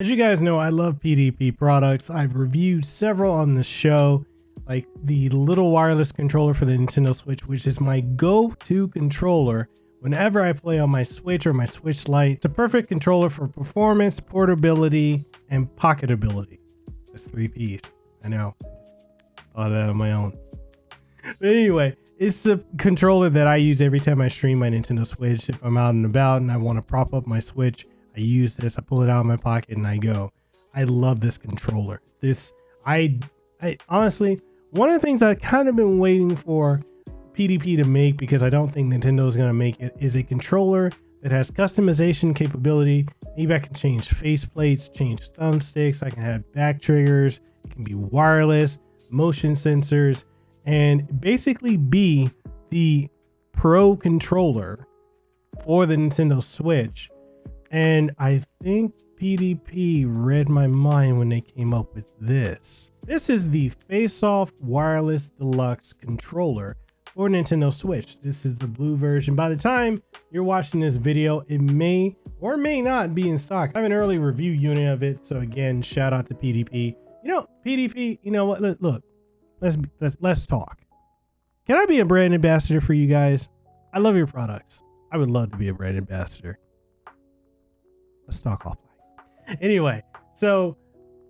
As you guys know, I love PDP products. I've reviewed several on the show, like the little wireless controller for the Nintendo Switch, which is my go-to controller whenever I play on my Switch or my Switch Lite. It's a perfect controller for performance, portability, and pocketability. That's 3 P's. I know. I just thought of that on my own. But anyway, it's a controller that I use every time I stream my Nintendo Switch. If I'm out and about and I want to prop up my Switch, I use this, I pull it out of my pocket and I go. I love this controller. I honestly, one of the things I've kind of been waiting for PDP to make, because I don't think Nintendo is going to make it, is a controller that has customization capability. Maybe I can change faceplates, change thumbsticks, I can have back triggers, it can be wireless, motion sensors, and basically be the pro controller for the Nintendo Switch. And I think PDP read my mind when they came up with this. This is the FACEOFF Wireless Deluxe controller for Nintendo Switch. This is the blue version. By the time you're watching this video, it may or may not be in stock. I have an early review unit of it. So again, shout out to PDP. You know, PDP, you know what? Look, let's talk. Can I be a brand ambassador for you guys? I love your products. I would love to be a brand ambassador. Let's talk offline. Anyway, so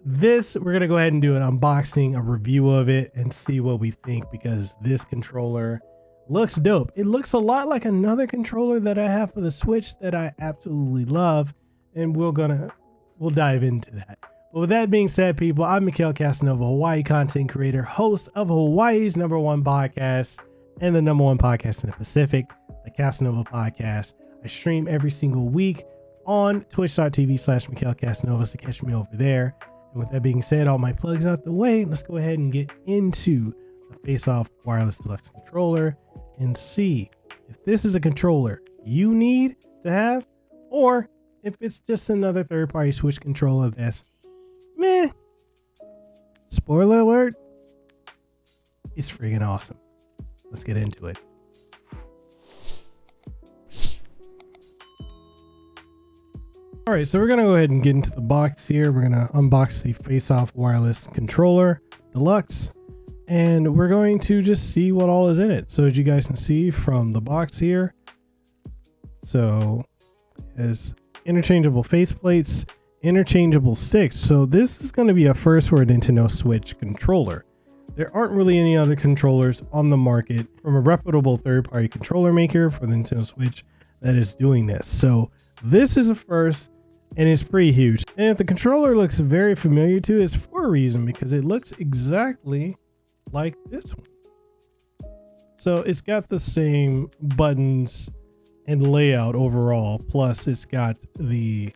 this, we're going to go ahead and do an unboxing, a review of it, and see what we think, because this controller looks dope. It looks a lot like another controller that I have for the Switch that I absolutely love, and we'll dive into that. But with that being said, people, I'm Mekel Kasanova, Hawaii content creator, host of Hawaii's #1 podcast and the #1 podcast in the Pacific, the Kasanova podcast. I stream every single week on twitch.tv/Mekel Kasanova to catch me over there. And with that being said, all my plugs out the way, let's go ahead and get into the FACEOFF Wireless Deluxe controller and see if this is a controller you need to have, or if it's just another third-party Switch controller that's meh. Spoiler alert, it's freaking awesome. Let's get into it. All right, so we're gonna go ahead and get into the box here. We're gonna unbox the FACEOFF Wireless Controller Deluxe, and we're going to just see what all is in it. So as you guys can see from the box here, so it has interchangeable faceplates, interchangeable sticks. So this is going to be a first for a Nintendo Switch controller. There aren't really any other controllers on the market from a reputable third-party controller maker for the Nintendo Switch that is doing this. So this is a first, and it's pretty huge. And if the controller looks very familiar to, it's for a reason, because it looks exactly like this one. So it's got the same buttons and layout overall, plus it's got the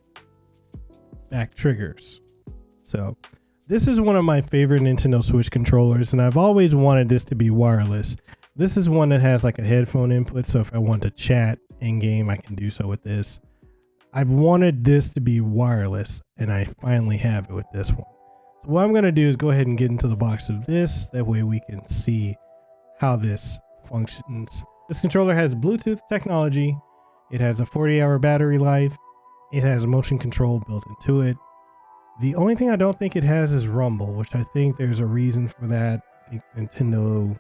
back triggers. So this is one of my favorite Nintendo Switch controllers, and I've always wanted this to be wireless. This is one that has like a headphone input, so if I want to chat in game, I can do so with this. I've wanted this to be wireless, and I finally have it with this one. So what I'm going to do is go ahead and get into the box of this. That way we can see how this functions. This controller has Bluetooth technology. It has a 40-hour battery life. It has motion control built into it. The only thing I don't think it has is rumble, which I think there's a reason for that. I think Nintendo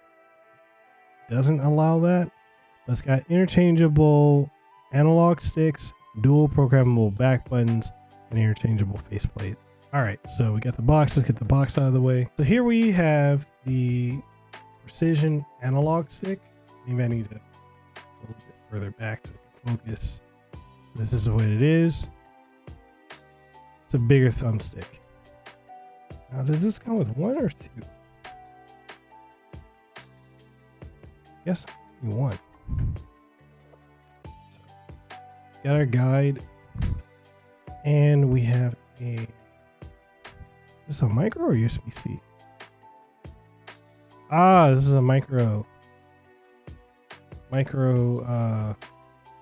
doesn't allow that. But it's got interchangeable analog sticks, dual programmable back buttons, and interchangeable faceplate. All right, so we got the box. Let's get the box out of the way. So here we have the precision analog stick. Maybe I need to go a little bit further back so we can focus. This is what it is. It's a bigger thumbstick. Now, does this come with one or two? Yes, one. Got our guide, and we have is this a micro or USB-C? This is a micro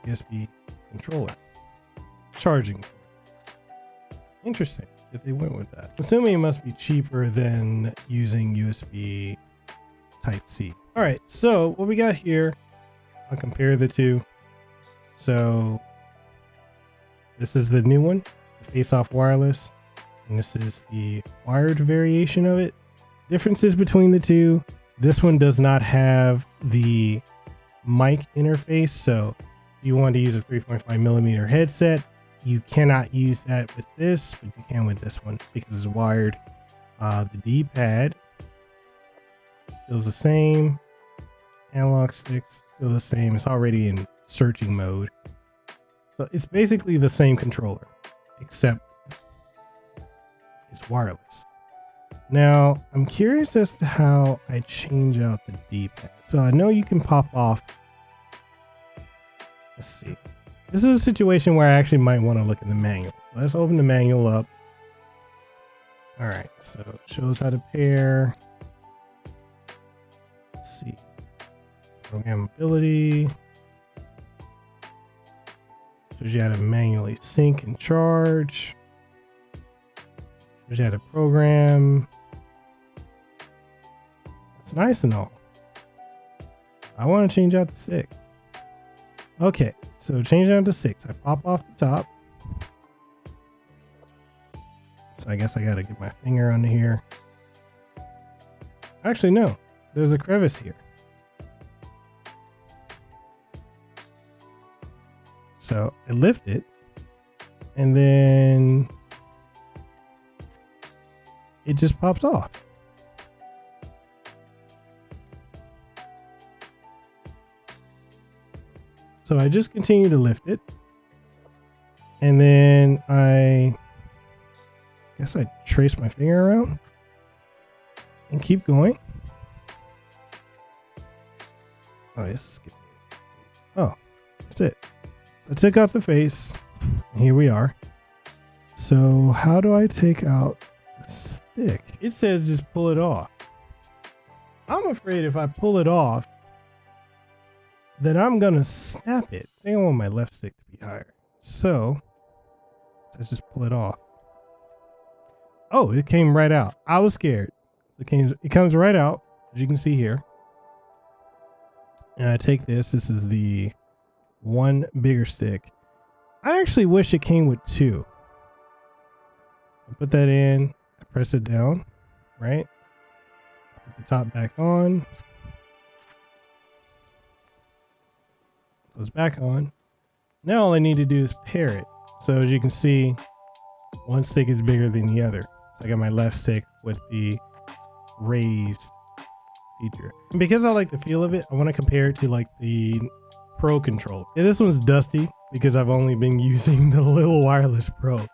USB controller. Charging. Interesting that they went with that. Assuming it must be cheaper than using USB Type-C. All right, so what we got here, I'll compare the two. So this is the new one, the FACEOFF Wireless. and this is the wired variation of it. Differences between the two: this one does not have the mic interface, so if you want to use a 3.5mm headset, you cannot use that with this, but you can with this one because it's wired. The D-pad feels the same. Analog sticks feel the same. It's already in searching mode. So it's basically the same controller, except it's wireless. Now, I'm curious as to how I change out the D-pad. So I know you can pop off. Let's see. This is a situation where I actually might want to look at the manual. Let's open the manual up. All right, so it shows how to pair. Let's see. Programmability. Shows you how to manually sync and charge. Shows you how to program. It's nice and all. I want to change out to 6. Okay, so change it out to 6. I pop off the top. So I guess I gotta get my finger under here. Actually, no. There's a crevice here. So I lift it, and then it just pops off. So I just continue to lift it, and then I guess I trace my finger around and keep going. Oh, this is good. Oh, that's it. I took out the face. Here we are. So how do I take out the stick? It says just pull it off. I'm afraid if I pull it off, then I'm gonna snap it. I think I want my left stick to be higher. So let's just pull it off. Oh, it came right out. I was scared. It comes right out, as you can see here. And I take this. This is the one bigger stick. I actually wish it came with 2. I put that in. I press it down, right? Put the top back on. So it's back on. Now all I need to do is pair it. So as you can see, one stick is bigger than the other. So I got my left stick with the raised feature. And because I like the feel of it, I want to compare it to like the Pro controller. Yeah, this one's dusty because I've only been using the little wireless Pro.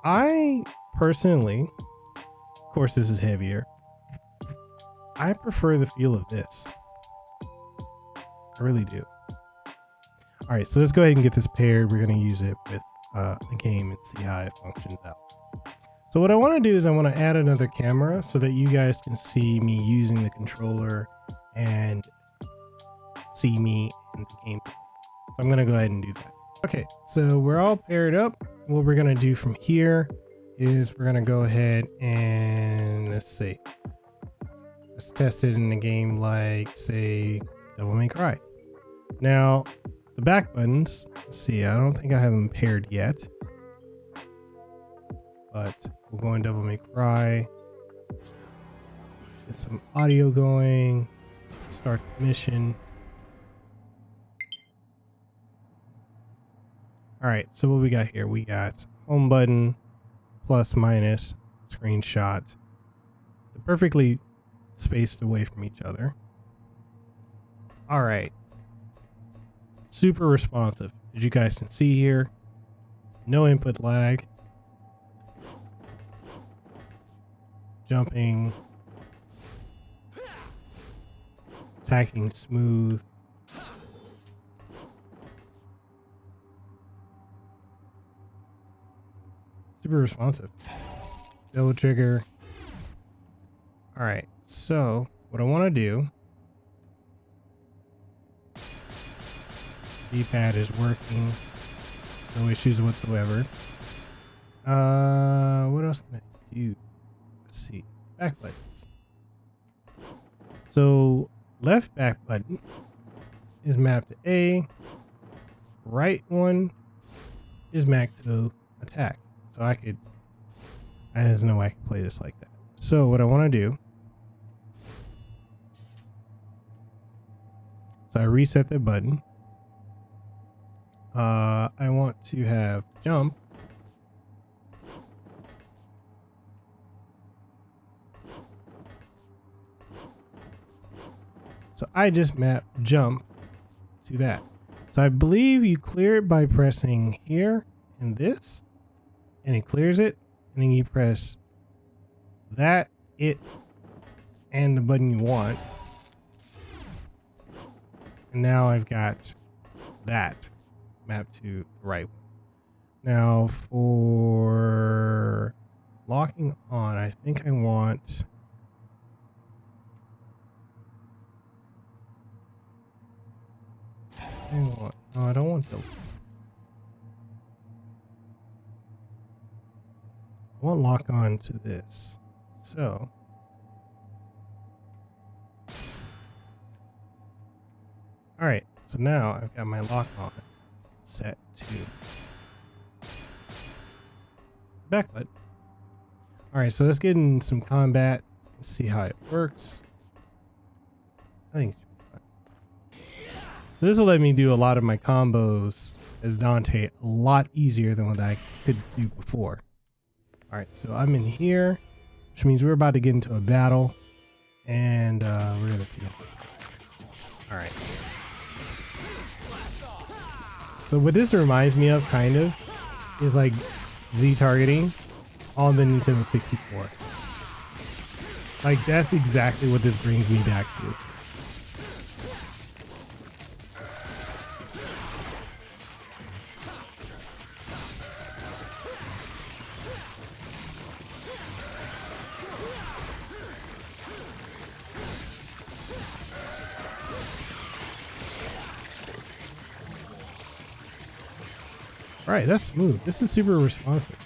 I personally, of course this is heavier, I prefer the feel of this. I really do. All right, so let's go ahead and get this paired. We're going to use it with a game and see how it functions out. So what I want to do is I want to add another camera so that you guys can see me using the controller and see me in the game. So I'm going to go ahead and do that. Okay, so we're all paired up. What we're going to do from here is we're going to go ahead and let's see. Let's test it in a game like, say, Devil May Cry. Now, the back buttons, let's see, I don't think I have them paired yet. But we'll go in Devil May Cry. Get some audio going. Start the mission. Alright, so what we got here? We got home button, plus, minus, screenshot. They're perfectly spaced away from each other. Alright. Super responsive. As you guys can see here, no input lag. Jumping. Attacking smooth. Super responsive. Double trigger. Alright, so what I want to do, D-pad is working, no issues whatsoever. What else can I do? Let's see, back buttons. So left back button is mapped to A, right one is mapped to attack. So I there's no way I can play this like that. So what I want to do, so I reset the button. I want to have jump. So I just map jump to that. So I believe you clear it by pressing here and this, and it clears it. And then you press that, it, and the button you want. And now I've got that mapped to the right one. Now for locking on, I think I want... no, I don't want the... I want lock on to this. So all right, so now I've got my lock on set to back button. All right, so let's get in some combat and see how it works. I think it should be fun. So this will let me do a lot of my combos as Dante a lot easier than what I could do before. All right, so I'm in here, which means we're about to get into a battle, and we're gonna see how this goes. All right. So what this reminds me of, kind of, is like Z targeting on the Nintendo 64. Like that's exactly what this brings me back to. All right, that's smooth. This is super responsive.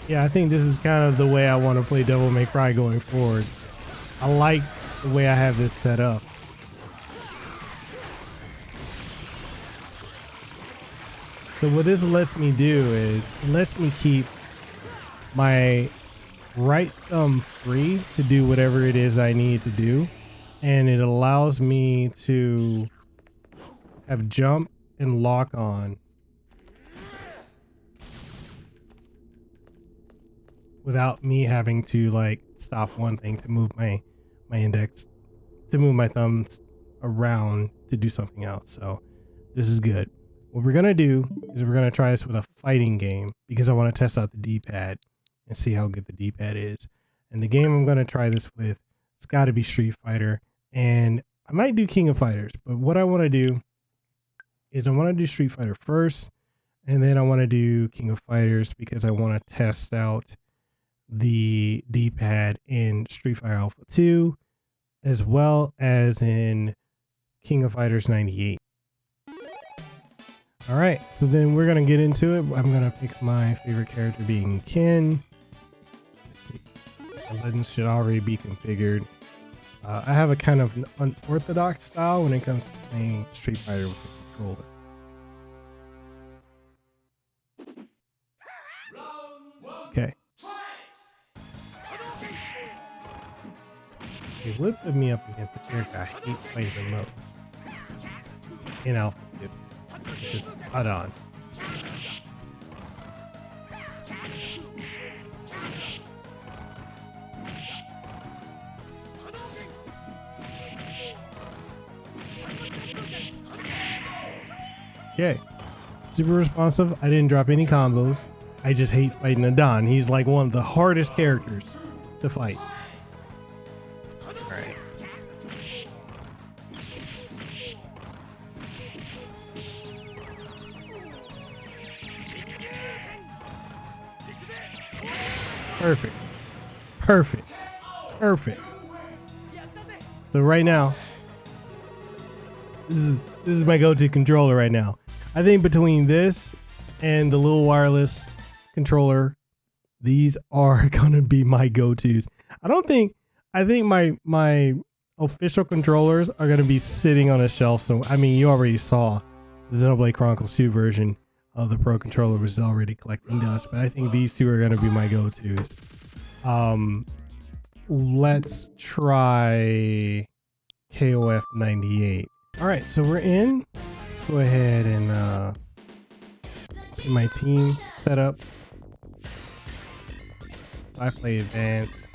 Yeah, I think this is kind of the way I want to play Devil May Cry going forward. I like the way I have this set up. So what this lets me do is it lets me keep my right thumb free to do whatever it is I need to do. And it allows me to have jump and lock on without me having to like stop one thing to move my index, to move my thumbs around to do something else. So this is good. What we're gonna do is we're gonna try this with a fighting game because I want to test out the D-pad and see how good the D-pad is. And the game I'm gonna try this with, it's got to be Street Fighter, and I might do King of Fighters, but what I want to do is I want to do Street Fighter first, and then I want to do King of Fighters because I want to test out the D-pad in Street Fighter Alpha 2 as well as in King of Fighters 98. All right, so then we're gonna get into it. I'm gonna pick my favorite character being Ken. Let's see, the buttons should already be configured. I have a kind of unorthodox style when it comes to playing Street Fighter with the controller. Okay. It would put me up against the character I hate playing the most in Alpha 2. It's just hot on. Okay. Super responsive. I didn't drop any combos. I just hate fighting Adon. He's like one of the hardest characters to fight. Alright. Perfect. Perfect. Perfect. So right now, this is my go-to controller right now. I think between this and the little wireless controller, these are gonna be my go-tos. I think my official controllers are gonna be sitting on a shelf. So I mean, you already saw the Xenoblade Chronicles 2 version of the Pro controller was already collecting dust, but I think these two are gonna be my go-tos. Let's try KOF 98. All right, so we're in. Let's go ahead and get my team set up. I play advanced.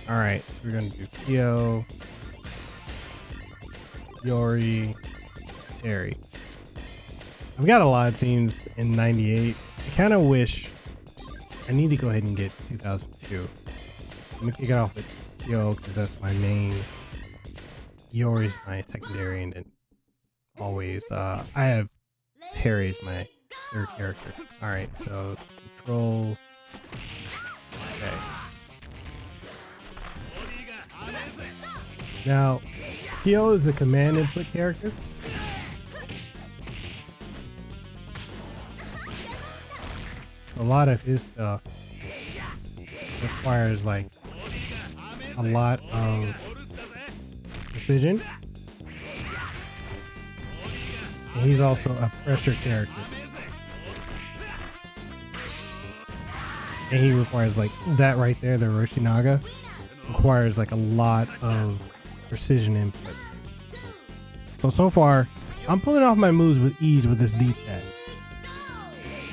All right, so we're gonna do Kyo, Yori, Terry. I've got a lot of teams in 98. I kind of wish I need to go ahead and get 2002. Let me kick it off with Kyo because that's my main. Yori's my secondary, and then always I have Terry as my third character. All right, so control. Okay. Now, Kyo is a command input character. A lot of his stuff requires like a lot of precision. And he's also a pressure character. And he requires like that right there, the Roshinaga, requires like a lot of precision input. So far, I'm pulling off my moves with ease with this D-pad.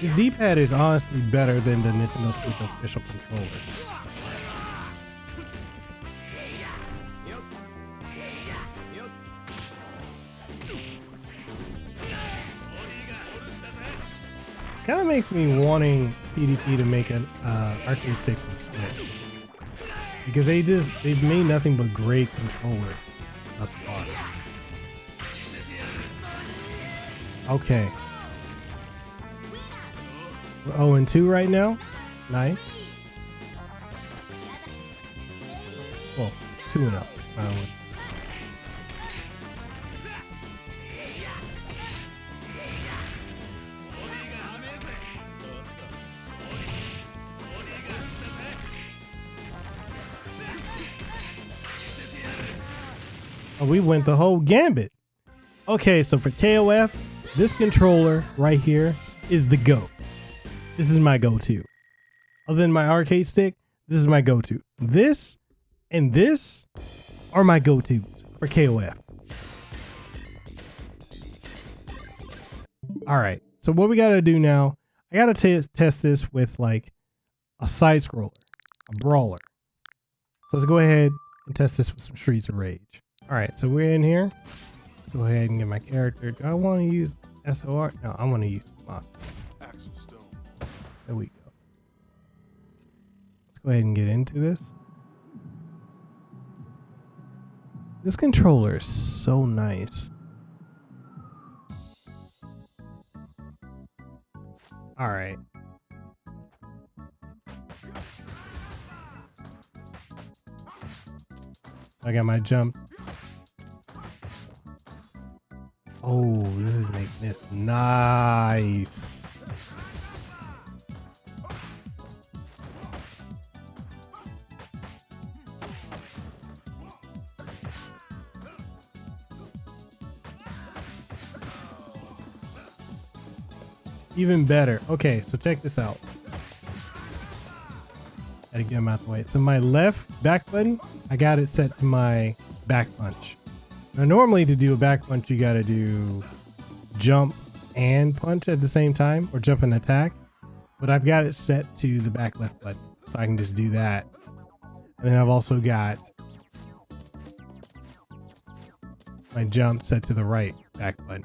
This D-pad is honestly better than the Nintendo Switch official controller. Kind of makes me wanting PDP to make an arcade stick for Switch, because they've made nothing but great controllers thus far. Okay, we're 0-2 right now. Nice. Well, 2-0. Oh, we went the whole gambit. Okay, so for KOF, this controller right here is the GOAT. This is my go-to. Other than my arcade stick, this is my go-to. This and this are my go-tos for KOF. All right, so what we gotta do now, I gotta test this with like a side scroller, a brawler. So let's go ahead and test this with some Streets of Rage. All right, so we're in here. Let's go ahead and get my character. Do I want to use SOR? No, I want to use Mod. There we go. Let's go ahead and get into this. This controller is so nice. All right. I got my jump. Oh, this is making this nice. Even better. Okay, so check this out. Gotta get him out the way. So my left back button, I got it set to my back punch. Now normally to do a back punch, you gotta do jump and punch at the same time, or jump and attack. But I've got it set to the back left button, so I can just do that. And then I've also got my jump set to the right back button.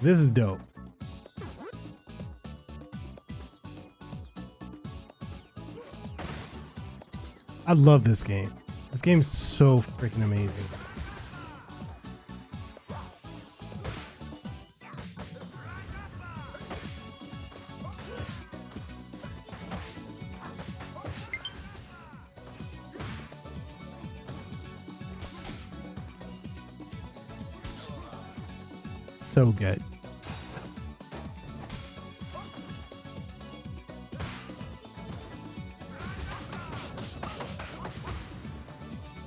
This is dope. I love this game. This game is so freaking amazing. so good. So.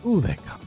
Ooh, that comes.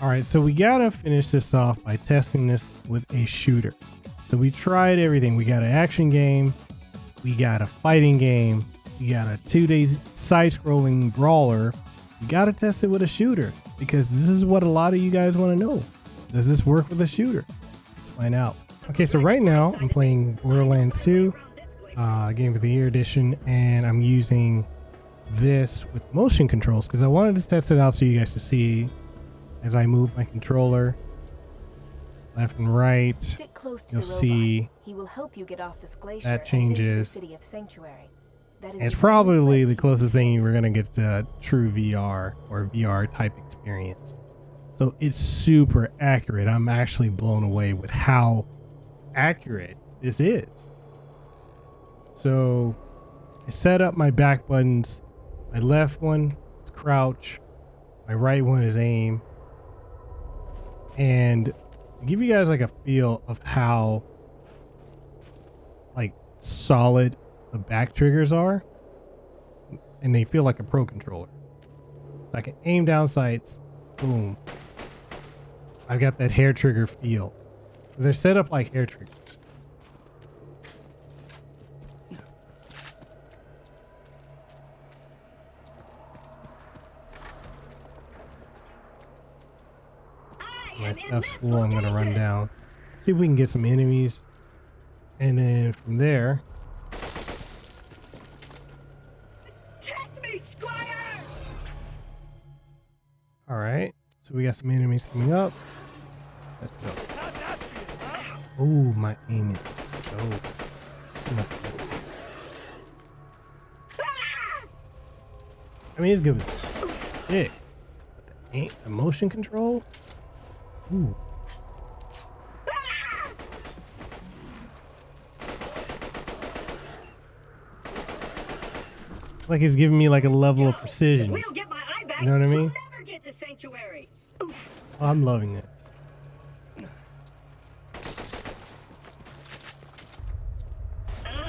All right, so we gotta finish this off by testing this with a shooter. So we tried everything. We got an action game, we got a fighting game, we got a 2D side-scrolling brawler. We gotta test it with a shooter because this is what a lot of you guys want to know. Does this work with a shooter? Let's find out. Okay, so right now I'm playing Borderlands 2, Game of the Year edition, and I'm using this with motion controls because I wanted to test it out so you guys to see as I move my controller left and right. Stick close to you'll the robot. See he will help you get off this glacier that changes. and into the city of Sanctuary. That is It's the probably only the place closest you'll thing be we're safe. gonna get to true VR or VR type experience. So it's super accurate. I'm actually blown away with how accurate this is. So I set up my back buttons. My left one is crouch. My right one is aim. And to give you guys like a feel of how like solid the back triggers are, and they feel like a pro controller. So I can aim down sights, boom. I've got that hair trigger feel. They're set up like hair triggers. My stuff's full. I'm gonna run down, see if we can get some enemies, and then from there, Protect me, Squire! all right. So we got some enemies coming up. Let's go. Oh, my aim is so. I mean, it's good with the stick, but the motion control. Ooh. It's like it's giving me like a level of precision. We don't get my eye back. You know what I mean? We'll never get to Sanctuary. Oof. Oh, I'm loving this.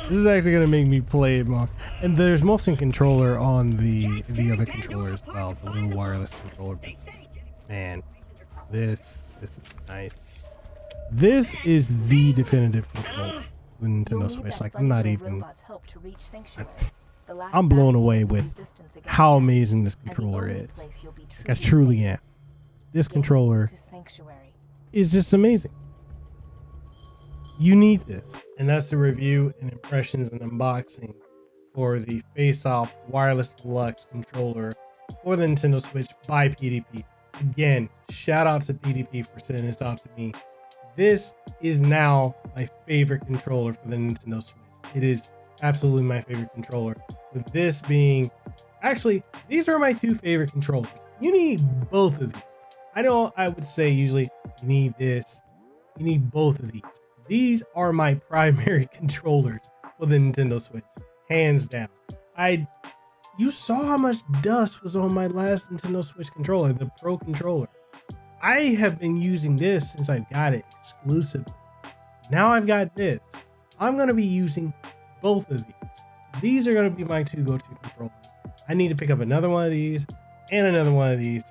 This is actually gonna make me play it more. And there's motion controller on the other controller as well, the little wireless controller. But man, this is nice. This is the definitive controller for the Nintendo Switch. Like I'm not even. I'm blown away with how amazing this controller is. Like I truly am. This controller is just amazing. You need this. And that's the review and impressions and unboxing for the FACEOFF Wireless Deluxe controller for the Nintendo Switch by PDP. Again, shout out to PDP for sending this out to me. This is now my favorite controller for the Nintendo Switch. It is absolutely my favorite controller. With this being, actually, these are my two favorite controllers. You need both of these. I know I would say usually you need this, you need both of these. These are my primary controllers for the Nintendo Switch, hands down. You saw how much dust was on my last Nintendo Switch controller, the Pro controller. I have been using this since I got it exclusively. Now I've got this. I'm going to be using both of these. These are going to be my two go-to controllers. I need to pick up another one of these and another one of these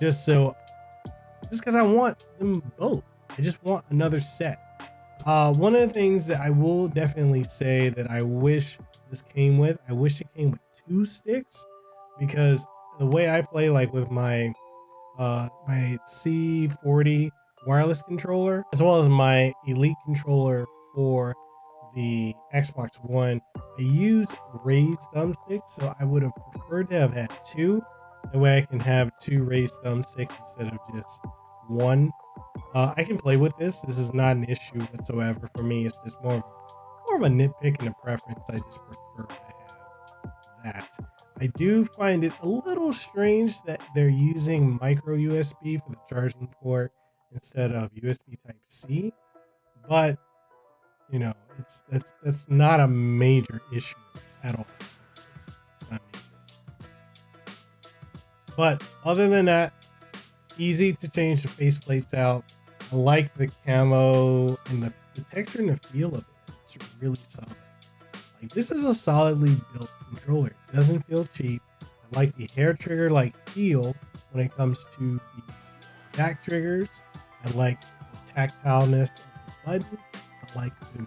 just because I want them both. I just want another set. One of the things that I will definitely say that I wish this came with, I wish it came with two sticks, because the way I play, like with my my C40 wireless controller, as well as my Elite controller for the Xbox One, I use raised thumbsticks, so I would have preferred to have had two. That way I can have two raised thumbsticks instead of just one. I can play with this. This is not an issue whatsoever for me. It's just more of a nitpick and a preference. I just prefer to have that. I do find it a little strange that they're using micro USB for the charging port instead of USB Type C, but you know, that's not a major issue at all. It's not major. But other than that, easy to change the faceplates out. I like the camo and the texture and the feel of it. It's really solid. Like, this is a solidly built controller. It doesn't feel cheap. I like the hair trigger like feel when it comes to the back triggers. I like the tactileness of the buttons. I like the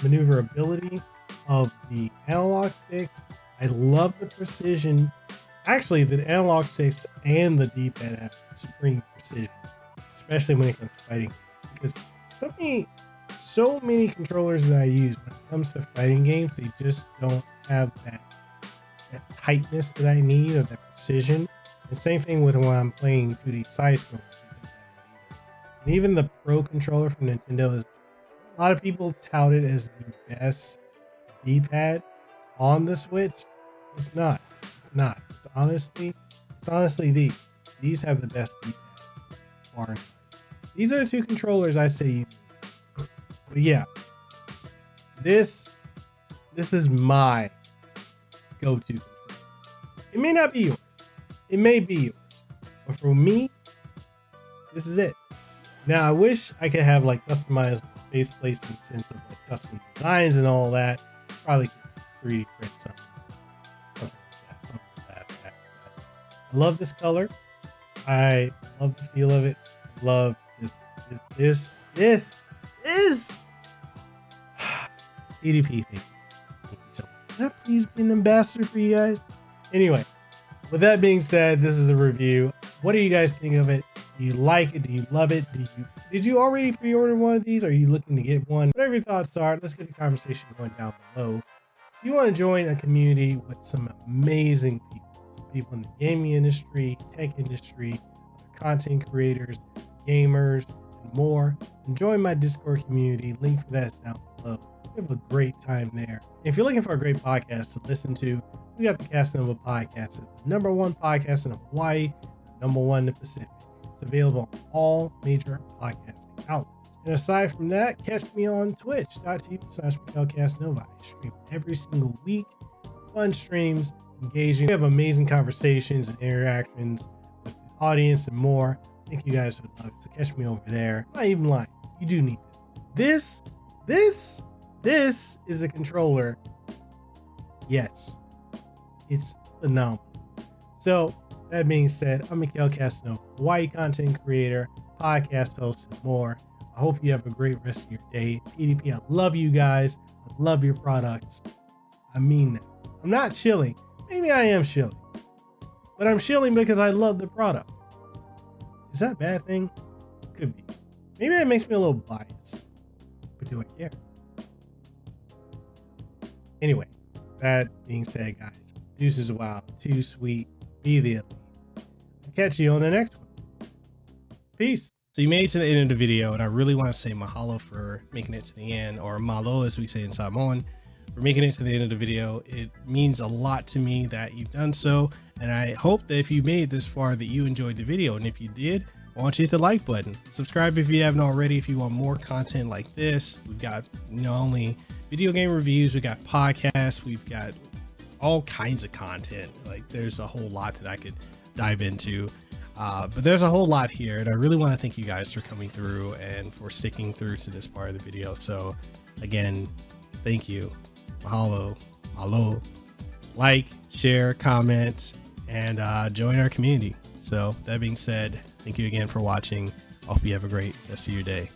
maneuverability of the analog sticks. I love the precision. Actually, the analog sticks and the D-pad have supreme precision, especially when it comes to fighting games. Because so many controllers that I use when it comes to fighting games, they just don't have that tightness that I need or that precision. And same thing with when I'm playing 2D side scrolls. And even the Pro controller from Nintendo is, a lot of people tout it as the best D-pad on the Switch. It's not. It's not. It's honestly these have the best D-pads. Far and wide. These are the two controllers I say you need. But yeah, this is my go-to controller. It may not be yours. It may be yours. But for me, this is it. Now, I wish I could have like customized faceplates in the sense of like custom designs and all that. Probably could 3D print something like that. I love this color. I love the feel of it. I love this. PDP, thank you so much. Can I please be an ambassador for you guys? Anyway, with that being said, this is a review. What do you guys think of it? Do you like it? Do you love it? Did you already pre-order one of these? Are you looking to get one? Whatever your thoughts are, let's get the conversation going down below. If you want to join a community with some amazing people in the gaming industry, tech industry, content creators, gamers, and more, and join my Discord community. Link for that is down below. We have a great time there. If you're looking for a great podcast to listen to, we got the Kasanova podcast. It's the /1 podcast in Hawaii, #1 in the Pacific. It's available on all major podcasting outlets. And aside from that, catch me on twitch.tv/Mekel. I stream every single week. Fun streams, engaging. We have amazing conversations and interactions with the audience and more. I think you guys would love it. So catch me over there. I'm not even lying. You do need this. This is a controller. Yes, it's phenomenal. So that being said, I'm Mekel Kasanova, Hawaii content creator, podcast host, and more. I hope you have a great rest of your day. PDP, I love you guys. I love your products. I mean that. I'm not shilling. Maybe I am shilling, but I'm shilling because I love the product. Is that a bad thing? Could be. Maybe that makes me a little biased, but do I care? Anyway, that being said, guys, deuces wild, too sweet, be the elite. I'll catch you on the next one. Peace. So you made it to the end of the video, and I really want to say mahalo for making it to the end, or malo as we say in Samoan, for making it to the end of the video. It means a lot to me that you've done so, and I hope that if you made it this far that you enjoyed the video, and if you did, I want you to hit the like button. Subscribe if you haven't already if you want more content like this. We've got not only video game reviews, we got podcasts, we've got all kinds of content. Like, there's a whole lot that I could dive into, but there's a whole lot here, and I really want to thank you guys for coming through and for sticking through to this part of the video. So again, thank you. Mahalo, like, share, comment, and join our community. So that being said, thank you again for watching. I hope you have a great rest of your day.